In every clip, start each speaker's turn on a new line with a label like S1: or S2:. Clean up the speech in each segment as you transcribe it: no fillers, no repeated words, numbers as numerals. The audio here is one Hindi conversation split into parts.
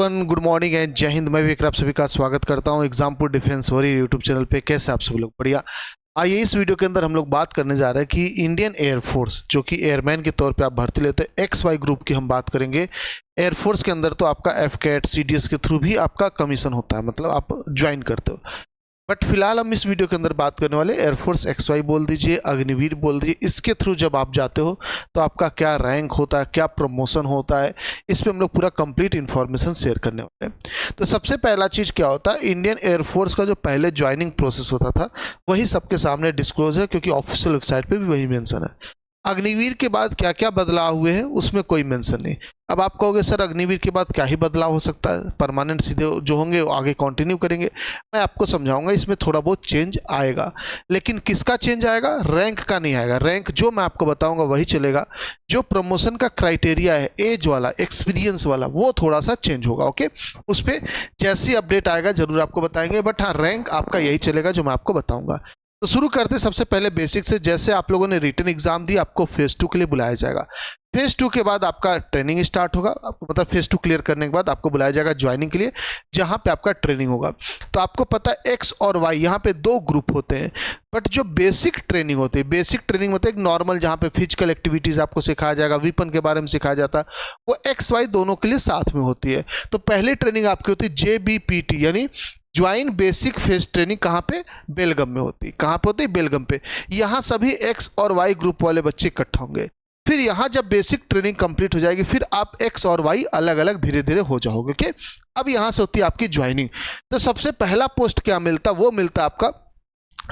S1: एवरीवन, गुड मॉर्निंग एंड जय हिंद। मैं विक्रम, आप सभी का स्वागत करता हूं Exampur defence warrior YouTube channel पे। कैसे आप सभी लोग? बढ़िया। आइए इस वीडियो के अंदर हम लोग बात करने जा रहे हैं कि इंडियन एयरफोर्स जो कि एयरमैन के तौर पे आप भर्ती लेते हैं, XY ग्रुप की हम बात करेंगे। एयरफोर्स के अंदर तो आपका FCAT CDS के थ्रू भी आपका कमीशन होता है, मतलब आप ज्वाइन करते हो। बट फिलहाल हम इस वीडियो के अंदर बात करने वाले एयरफोर्स XY बोल दीजिए, अग्निवीर बोल दीजिए, इसके थ्रू जब आप जाते हो तो आपका क्या रैंक होता है, क्या प्रमोशन होता है, इस पर हम लोग पूरा कंप्लीट इन्फॉर्मेशन शेयर करने वाले हैं। तो सबसे पहला चीज़ क्या होता है, इंडियन एयरफोर्स का जो पहले ज्वाइनिंग प्रोसेस होता था वही सबके सामने डिस्क्लोज है, क्योंकि ऑफिशियल वेबसाइट पर भी वही मेंशन है। अग्निवीर के बाद क्या क्या बदलाव हुए हैं उसमें कोई मेंशन नहीं। अब आप कहोगे सर अग्निवीर के बाद क्या ही बदलाव हो सकता है, परमानेंट सीधे जो होंगे वो आगे कंटिन्यू करेंगे। मैं आपको समझाऊंगा, इसमें थोड़ा बहुत चेंज आएगा, लेकिन किसका चेंज आएगा? रैंक का नहीं आएगा। रैंक जो मैं आपको बताऊंगा वही चलेगा। जो प्रमोशन का क्राइटेरिया है, एज वाला, एक्सपीरियंस वाला, वो थोड़ा सा चेंज होगा। ओके, उस पर जैसी अपडेट आएगा जरूर आपको बताएंगे, बट हाँ रैंक आपका यही चलेगा जो मैं आपको बताऊंगा। तो शुरू करते हैं सबसे पहले बेसिक से। जैसे आप लोगों ने रिटन एग्जाम दी, आपको फेज 2 के लिए बुलाया जाएगा। फेज 2 के बाद आपका ट्रेनिंग स्टार्ट होगा, आपको मतलब फेज 2 क्लियर करने के बाद आपको बुलाया जाएगा ज्वाइनिंग के लिए, जहां पे आपका ट्रेनिंग होगा। तो आपको पता है X और Y यहाँ पे 2 ग्रुप होते हैं, बट जो बेसिक ट्रेनिंग होती है, बेसिक ट्रेनिंग होता है एक नॉर्मल, जहाँ पे फिजिकल एक्टिविटीज आपको सिखाया जाएगा, वेपन के बारे में सिखाया जाता है, वो XY दोनों के लिए साथ में होती है। तो पहली ट्रेनिंग आपकी होती है JBPT, यानी ज्वाइन बेसिक फेस ट्रेनिंग। कहाँ पे? बेलगम में होती है। कहाँ पे होती है? बेलगम पे। यहाँ सभी X और Y ग्रुप वाले बच्चे इकट्ठा होंगे। फिर यहाँ जब बेसिक ट्रेनिंग कंप्लीट हो जाएगी, फिर आप X और Y अलग अलग धीरे धीरे हो जाओगे। ओके, अब यहाँ से होती है आपकी ज्वाइनिंग। तो सबसे पहला पोस्ट क्या मिलता है? वो मिलता है आपका,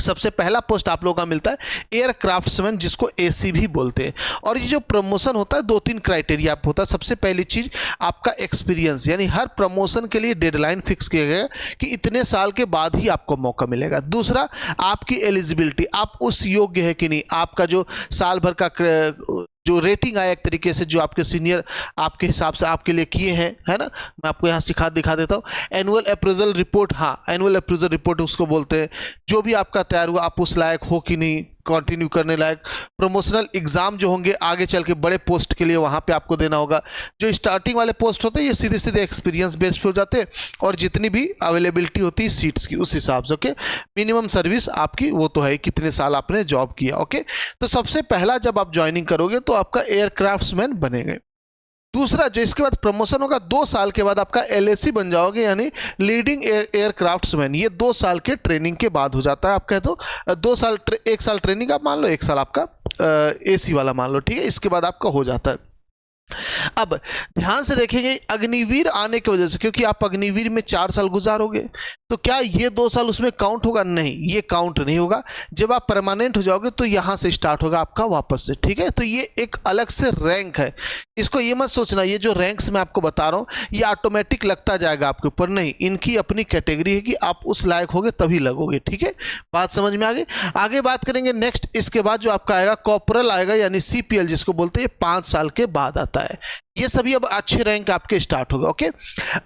S1: सबसे पहला पोस्ट आप लोगों का मिलता है एयरक्राफ्ट्समैन, जिसको AC भी बोलते हैं। और ये जो प्रमोशन होता है 2-3 क्राइटेरिया आप होता है। सबसे पहली चीज आपका एक्सपीरियंस, यानी हर प्रमोशन के लिए डेडलाइन फिक्स किया गया कि इतने साल के बाद ही आपको मौका मिलेगा। दूसरा, आपकी एलिजिबिलिटी, आप उस योग्य है कि नहीं। आपका जो साल भर का जो रेटिंग आया एक तरीके से, जो आपके सीनियर आपके हिसाब से आपके लिए किए हैं, है ना। मैं आपको यहाँ दिखा देता हूँ। एनुअल अप्रेजल रिपोर्ट, हाँ एनुअल अप्रेजल रिपोर्ट उसको बोलते हैं। जो भी आपका तैयार हुआ, आप उस लायक हो कि नहीं, कंटिन्यू करने लायक। प्रमोशनल एग्जाम जो होंगे आगे चल के बड़े पोस्ट के लिए, वहाँ पे आपको देना होगा। जो स्टार्टिंग वाले पोस्ट होते हैं ये सीधे सीधे एक्सपीरियंस बेस पे हो जाते हैं, और जितनी भी अवेलेबिलिटी होती है सीट्स की उस हिसाब से। ओके, मिनिमम सर्विस आपकी वो तो है, कितने साल आपने जॉब किया। ओके, तो सबसे पहला जब आप ज्वाइनिंग करोगे तो आपका एयरक्राफ्ट्समैन बनेंगे। दूसरा, जो इसके बाद प्रमोशन होगा 2 साल के बाद, आपका LAC बन जाओगे, यानी लीडिंग एयरक्राफ्ट्समैन। ये 2 साल के ट्रेनिंग के बाद हो जाता है। आप कह दो 2 साल, 1 साल ट्रेनिंग आप मान लो, 1 साल आपका AC वाला मान लो, ठीक है। इसके बाद आपका हो जाता है। अब ध्यान से देखेंगे, अग्निवीर आने की वजह से, क्योंकि आप अग्निवीर में 4 साल गुजारोगे, तो क्या ये 2 साल उसमें काउंट होगा? नहीं, ये काउंट नहीं होगा। जब आप परमानेंट हो जाओगे तो यहां से स्टार्ट होगा आपका वापस से, ठीक है। तो ये एक अलग से रैंक है, इसको ये मत सोचना ये जो रैंक्स मैं आपको बता रहा हूं ये ऑटोमेटिक लगता जाएगा आपके ऊपर, नहीं। इनकी अपनी कैटेगरी है कि आप उस लायक होगे तभी लगोगे, ठीक है। बात समझ में आगे बात करेंगे नेक्स्ट। इसके बाद जो आपका आएगा कॉर्पोरल आएगा, यानी CPL जिसको बोलते हैं, 5 साल के बाद आता है। ये सभी अब अच्छे रैंक आपके स्टार्ट होगा। ओके,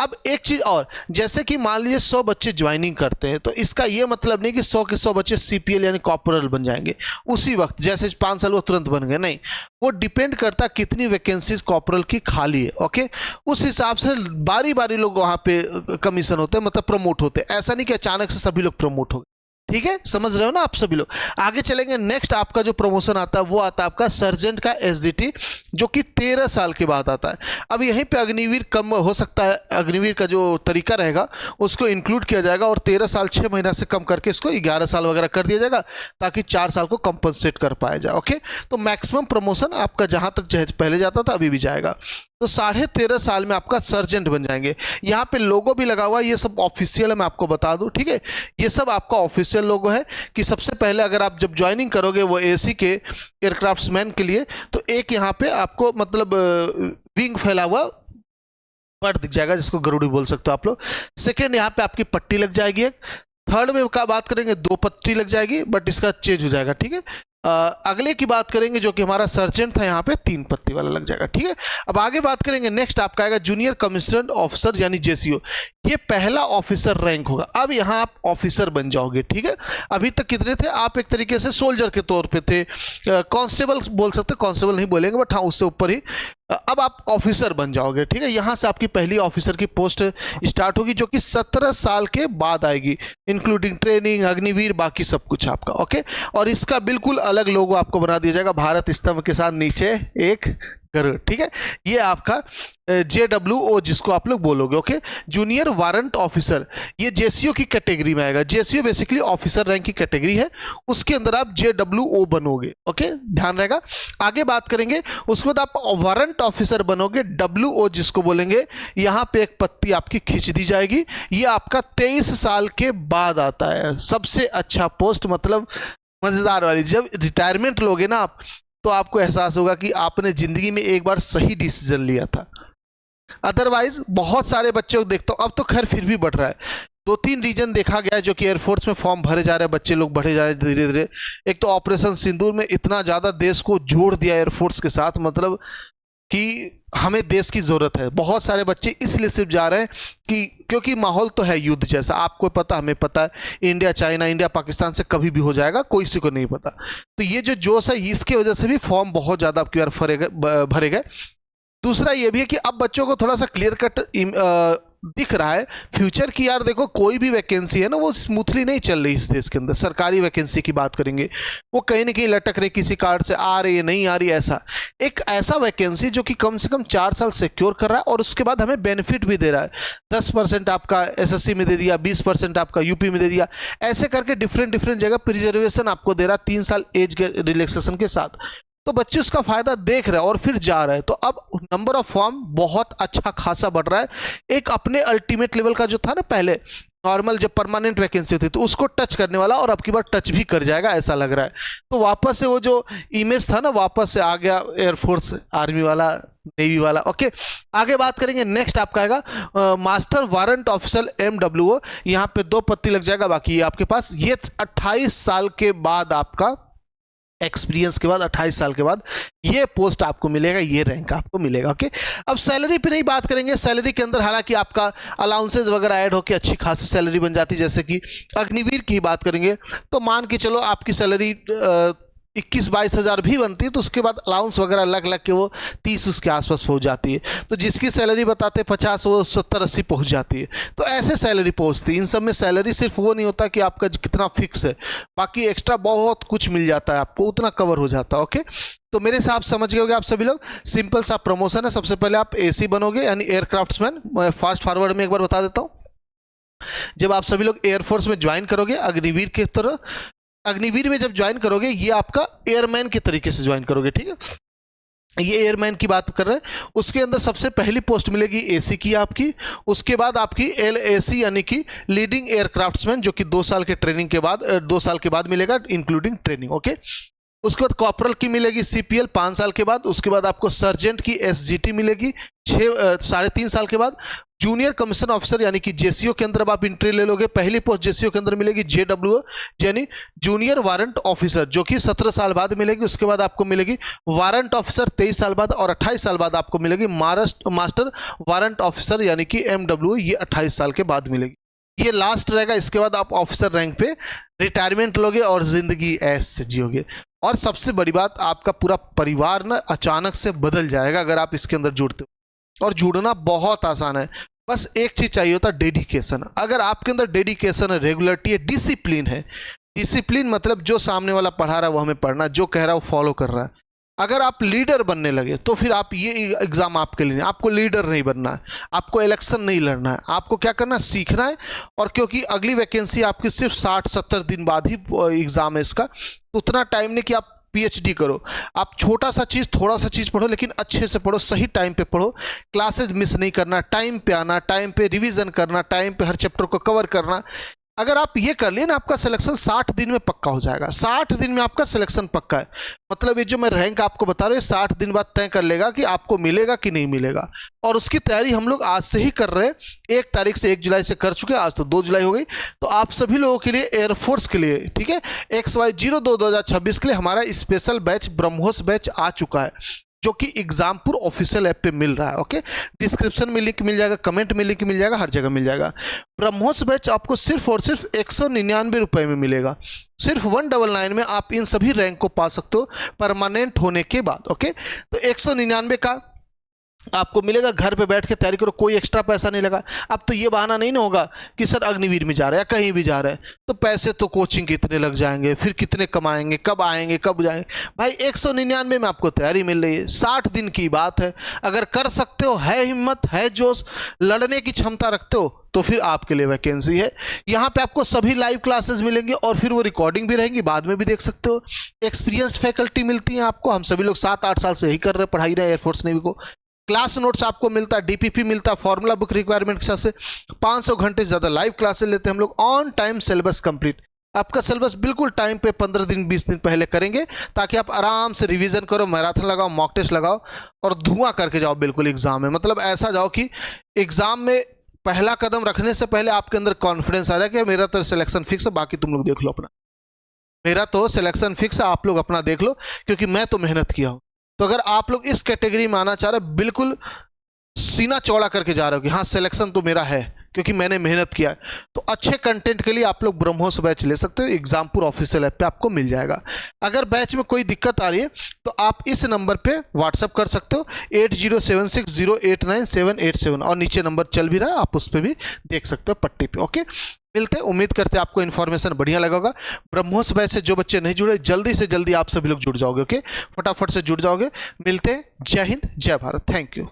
S1: अब एक चीज और, जैसे कि मान लीजिए 100 बच्चे ज्वाइनिंग करते हैं, तो इसका ये मतलब नहीं कि 100 के 100 बच्चे CPL यानी कॉर्पोरल बन जाएंगे उसी वक्त, जैसे 5 साल वो तुरंत बन गए, नहीं। वो डिपेंड करता है कितनी वैकेंसीज कॉर्पोरल की खाली है। ओके, उस हिसाब से बारी बारी लोग वहां पे कमीशन होते हैं, मतलब प्रमोट होते हैं। ऐसा नहीं कि अचानक से सभी लोग प्रमोट हो गए, ठीक है। समझ रहे हो ना आप सभी लोग? आगे चलेंगे। नेक्स्ट आपका जो प्रमोशन आता है वो आता है आपका सर्जेंट का SDT, जो कि 13 साल के बाद आता है। अब यहीं पे अग्निवीर कम हो सकता है, अग्निवीर का जो तरीका रहेगा उसको इंक्लूड किया जाएगा, और 13 साल 6 महीना से कम करके इसको 11 साल वगैरह कर दिया जाएगा, ताकि 4 साल को कंपनसेट कर पाया जाए। ओके, तो मैक्सिमम प्रमोशन आपका जहां तक पहले जाता था अभी भी जाएगा। तो 13.5 साल में आपका सर्जेंट बन जाएंगे। यहाँ पे लोगो भी लगा हुआ है, ये सब ऑफिशियल है, मैं आपको बता दूं, ठीक है। ये सब आपका ऑफिशियल लोगो है कि सबसे पहले अगर आप जब ज्वाइनिंग करोगे वो AC के एयरक्राफ्ट्समैन के लिए, तो एक यहाँ पे आपको मतलब विंग फैला हुआ पर दिख जाएगा, जिसको गरुड़ी बोल सकते हो आप लोग। सेकेंड, यहाँ पे आपकी पट्टी लग जाएगी एक। थर्ड में का बात करेंगे 2 पट्टी लग जाएगी, बट इसका चेंज हो जाएगा, ठीक है। अगले की बात करेंगे जो कि हमारा सर्जेंट था, यहाँ पे 3 पत्ती वाला लग जाएगा, ठीक है। अब आगे बात करेंगे नेक्स्ट आपका आएगा जूनियर कमिश्नर ऑफिसर यानी JCO। ये पहला ऑफिसर रैंक होगा। अब यहाँ आप ऑफिसर बन जाओगे, ठीक है। अभी तक कितने थे आप? एक तरीके से सोल्जर के तौर पे थे, कांस्टेबल बोल सकते, कांस्टेबल नहीं बोलेंगे बट हाँ उससे ऊपर ही। अब आप ऑफिसर बन जाओगे, ठीक है। यहाँ से आपकी पहली ऑफिसर की पोस्ट स्टार्ट होगी, जो कि 17 साल के बाद आएगी, इंक्लूडिंग ट्रेनिंग, अग्निवीर, बाकी सब कुछ आपका, ओके। और इसका बिल्कुल अलग लोगो आपको बना दिया जाएगा, भारत स्तंभ के साथ नीचे एक गरुड़, ठीक है। ये आपका JWO जिसको आप लोग बोलोगे, ओके। जूनियर वारंट ऑफिसर, ये JCO की कैटेगरी में आएगा। JCO बेसिकली ऑफिसर रैंक की कैटेगरी है, उसके अंदर आप JWO बनोगे, ओके, ध्यान रहेगा। आगे बात करेंगे, उसके बाद आप वारंट ऑफिसर बनोगे, WO जिसको बोलेंगे। यहाँ पे एक पत्ती आपकी खींच दी जाएगी, ये आपका 23 साल के बाद आता है। सबसे अच्छा पोस्ट, मतलब मजेदार वाली। जब रिटायरमेंट लोगे ना आप, तो आपको एहसास होगा कि आपने जिंदगी में एक बार सही डिसीजन लिया था। अदरवाइज बहुत सारे बच्चे को देखता हूं, अब तो खैर फिर भी बढ़ रहा है। 2-3 रीजन देखा गया है जो कि एयरफोर्स में फॉर्म भरे जा रहे हैं, बच्चे लोग बढ़े जा रहे हैं धीरे धीरे। एक तो ऑपरेशन सिंदूर में इतना ज़्यादा देश को जोड़ दिया एयरफोर्स के साथ, मतलब कि हमें देश की ज़रूरत है। बहुत सारे बच्चे इसलिए सिर्फ जा रहे हैं कि क्योंकि माहौल तो है युद्ध जैसा, आपको पता, हमें पता है, इंडिया चाइना, इंडिया पाकिस्तान से कभी भी हो जाएगा, कोई किसी को नहीं पता। तो ये जो जोश है, इसकी वजह से भी फॉर्म बहुत ज़्यादा आपकी बार भरे गए। दूसरा ये भी है कि अब बच्चों को थोड़ा सा क्लियर कट दिख रहा है फ्यूचर की। यार देखो, कोई भी वैकेंसी है ना, वो स्मूथली नहीं चल रही इस देश के अंदर। सरकारी वैकेंसी की बात करेंगे, वो कहीं ना कहीं लटक रही, किसी कार्ड से आ रही है, नहीं आ रही। ऐसा एक ऐसा वैकेंसी जो कि कम से कम 4 साल सिक्योर कर रहा है, और उसके बाद हमें बेनिफिट भी दे रहा है। 10% आपका SSC में दे दिया, 20% आपका UP में दे दिया, ऐसे करके डिफरेंट जगह प्रिजर्वेशन आपको दे रहा है 3 साल एज रिलैक्सेशन के साथ। तो बच्चे उसका फायदा देख रहे हैं और फिर जा रहे हैं। तो अब नंबर ऑफ फॉर्म बहुत अच्छा खासा बढ़ रहा है। एक अपने अल्टीमेट लेवल का जो था ना पहले, नॉर्मल जब परमानेंट वैकेंसी थी, तो उसको टच करने वाला, और अब की बार टच भी कर जाएगा ऐसा लग रहा है। तो वापस से वो जो इमेज था ना, वापस से आ गया एयरफोर्स आर्मी वाला, नेवी वाला, ओके। आगे बात करेंगे, नेक्स्ट आपका आएगा मास्टर वारंट ऑफिसर MWO। यहाँ पे 2 पत्ती लग जाएगा, बाकी ये आपके पास, ये 28 साल के बाद आपका एक्सपीरियंस के बाद, 28 साल के बाद ये पोस्ट आपको मिलेगा, ये रैंक आपको मिलेगा, ओके। अब सैलरी पे नहीं बात करेंगे। सैलरी के अंदर हालांकि आपका अलाउंसेज वगैरह ऐड होकर अच्छी खासी सैलरी बन जाती है। जैसे कि अग्निवीर की बात करेंगे तो मान के चलो आपकी सैलरी 21-22 हज़ार भी बनती है, तो उसके बाद अलाउंस वगैरह लग के वो 30 उसके आसपास पहुंच जाती है। तो जिसकी सैलरी बताते 50, वो 70-80 पहुंच जाती है। तो ऐसे सैलरी पहुंचती है। इन सब में सैलरी सिर्फ वो नहीं होता कि आपका कितना फिक्स है, बाकी एक्स्ट्रा बहुत कुछ मिल जाता है आपको, उतना कवर हो जाता है, ओके। तो मेरे से आप समझ गए होंगे आप सभी लोग, सिंपल सा प्रमोशन है। सबसे पहले आप AC बनोगे, यानी एयरक्राफ्ट्समैन। मैं फास्ट फॉरवर्ड में एक बार बता देता हूँ। जब आप सभी लोग एयरफोर्स में ज्वाइन करोगे अग्निवीर की तरह, अग्निवीर में जब ज्वाइन करोगे, ये आपका एयरमैन के तरीके से ज्वाइन करोगे, ठीक है। ये एयरमैन की बात कर रहे हैं। उसके अंदर सबसे पहली पोस्ट मिलेगी AC की आपकी, उसके बाद आपकी LAC यानी कि लीडिंग एयरक्राफ्ट्समैन, जो कि 2 साल के ट्रेनिंग के बाद 2 साल के बाद मिलेगा, इंक्लूडिंग ट्रेनिंग, ओके। उसके बाद कॉर्पोरल की मिलेगी CPL 5 साल के बाद। उसके बाद आपको सर्जेंट की SGT मिलेगी 3.5 साल के बाद। जूनियर कमीशन ऑफिसर यानी कि JCO के अंदर अब आप एंट्री ले लोगे। पहली पोस्ट JCO के अंदर मिलेगी JWO यानी जूनियर वारंट ऑफिसर, जो कि 17 साल बाद मिलेगी। उसके बाद आपको मिलेगी वारंट ऑफिसर 23 साल बाद, और 28 साल बाद आपको मिलेगी मास्टर वारंट ऑफिसर यानी कि MWO, ये 28 साल के बाद मिलेगी। ये लास्ट रहेगा। इसके बाद आप ऑफिसर रैंक पे रिटायरमेंट लोगे और जिंदगी ऐसे जियोगे। और सबसे बड़ी बात, आपका पूरा परिवार ना अचानक से बदल जाएगा अगर आप इसके अंदर जुड़ते हो। और जुड़ना बहुत आसान है, बस एक चीज चाहिए होता है, डेडिकेशन। अगर आपके अंदर डेडिकेशन है, रेगुलरिटी है, डिसिप्लिन है। डिसिप्लिन मतलब जो सामने वाला पढ़ा रहा है वो हमें पढ़ना, जो कह रहा है वो फॉलो कर रहा है। अगर आप लीडर बनने लगे तो फिर आप ये एग्जाम आपके लिए, आपको लीडर नहीं बनना है, आपको इलेक्शन नहीं लड़ना है, आपको क्या करना है, सीखना है। और क्योंकि अगली वैकेंसी आपकी सिर्फ 60-70 दिन बाद ही एग्जाम है इसका, तो उतना टाइम नहीं कि आप PhD करो। आप छोटा सा चीज़, थोड़ा सा चीज़ पढ़ो, लेकिन अच्छे से पढ़ो, सही टाइम पे पढ़ो, क्लासेस मिस नहीं करना, टाइम पे आना, टाइम पे रिवीजन करना, टाइम पे हर चैप्टर को कवर करना। अगर आप ये कर लिए ना, आपका सिलेक्शन 60 दिन में पक्का हो जाएगा। 60 दिन में आपका सिलेक्शन पक्का है। मतलब ये जो मैं रैंक आपको बता रहा हूँ, 60 दिन बाद तय कर लेगा कि आपको मिलेगा कि नहीं मिलेगा। और उसकी तैयारी हम लोग आज से ही कर रहे हैं। 1 तारीख से 1 जुलाई से कर चुके हैं, आज तो 2 जुलाई हो गई। तो आप सभी लोगों के लिए, एयरफोर्स के लिए, ठीक है, XY02 2026 के लिए हमारा स्पेशल बैच, ब्रह्मोस बैच आ चुका है, जो कि एग्जामपुर ऑफिशियल ऐप पे मिल रहा है। ओके, डिस्क्रिप्शन में लिंक मिल जाएगा, कमेंट में लिंक मिल जाएगा, हर जगह मिल जाएगा। ब्रह्मोस बैच आपको सिर्फ और सिर्फ 199 रुपये में मिलेगा। सिर्फ 199 में आप इन सभी रैंक को पा सकते हो परमानेंट होने के बाद। ओके, तो 199 का आपको मिलेगा, घर पे बैठ के तैयारी करो, कोई एक्स्ट्रा पैसा नहीं लगा। अब तो ये बहाना नहीं ना होगा कि सर अग्निवीर में जा रहे हैं या कहीं भी जा रहे हैं तो पैसे तो कोचिंग के इतने लग जाएंगे, फिर कितने कमाएंगे, कब आएंगे, कब जाएंगे। भाई 199 में आपको तैयारी मिल रही है, 60 दिन की बात है। अगर कर सकते हो, है हिम्मत, है जोश, लड़ने की क्षमता रखते हो तो फिर आपके लिए वैकेंसी है। यहाँ पे आपको सभी लाइव क्लासेस मिलेंगे और फिर वो रिकॉर्डिंग भी रहेंगी, बाद में भी देख सकते हो। एक्सपीरियंस्ड फैकल्टी मिलती है आपको, हम सभी लोग 7-8 साल से यही कर रहे हैं, पढ़ाई रहे एयरफोर्स नेवी को। क्लास नोट्स आपको मिलता है, डीपीपी मिलता है, फॉर्मूला बुक रिक्वायरमेंट के हिसाब से 500 घंटे से ज़्यादा लाइव क्लासेस लेते हैं हम लोग। ऑन टाइम सिलेबस कंप्लीट, आपका सिलेबस बिल्कुल टाइम पे 15 दिन 20 दिन पहले करेंगे ताकि आप आराम से रिवीजन करो, मैराथन लगाओ, मॉक टेस्ट लगाओ और धुआं करके जाओ बिल्कुल एग्जाम में। मतलब ऐसा जाओ कि एग्जाम में पहला कदम रखने से पहले आपके अंदर कॉन्फिडेंस आ जाए कि मेरा तो सिलेक्शन फिक्स है, बाकी तुम लोग देख लो अपना। मेरा तो सिलेक्शन फिक्स है, आप लोग अपना देख लो, क्योंकि मैं तो मेहनत किया हूँ। तो अगर आप लोग इस कैटेगरी में आना चाह रहे हो, बिल्कुल सीना चौड़ा करके जा रहे हो कि हाँ सिलेक्शन तो मेरा है क्योंकि मैंने मेहनत किया है, तो अच्छे कंटेंट के लिए आप लोग ब्रह्मोस बैच ले सकते हो। एग्जामपुर ऑफिशियल ऐप पे आपको मिल जाएगा। अगर बैच में कोई दिक्कत आ रही है तो आप इस नंबर पे व्हाट्सअप कर सकते हो 8076089787 और नीचे नंबर चल भी रहा है, आप उस पर भी देख सकते हो पट्टी पे। ओके, मिलते हैं, उम्मीद करते हैं आपको इन्फॉर्मेशन बढ़िया लगा होगा। ब्रह्मोस बैच से जो बच्चे नहीं जुड़े, जल्दी से जल्दी आप सभी लोग जुड़ जाओगे। ओके, फटाफट से जुड़ जाओगे। मिलते हैं, जय हिंद, जय भारत, थैंक यू।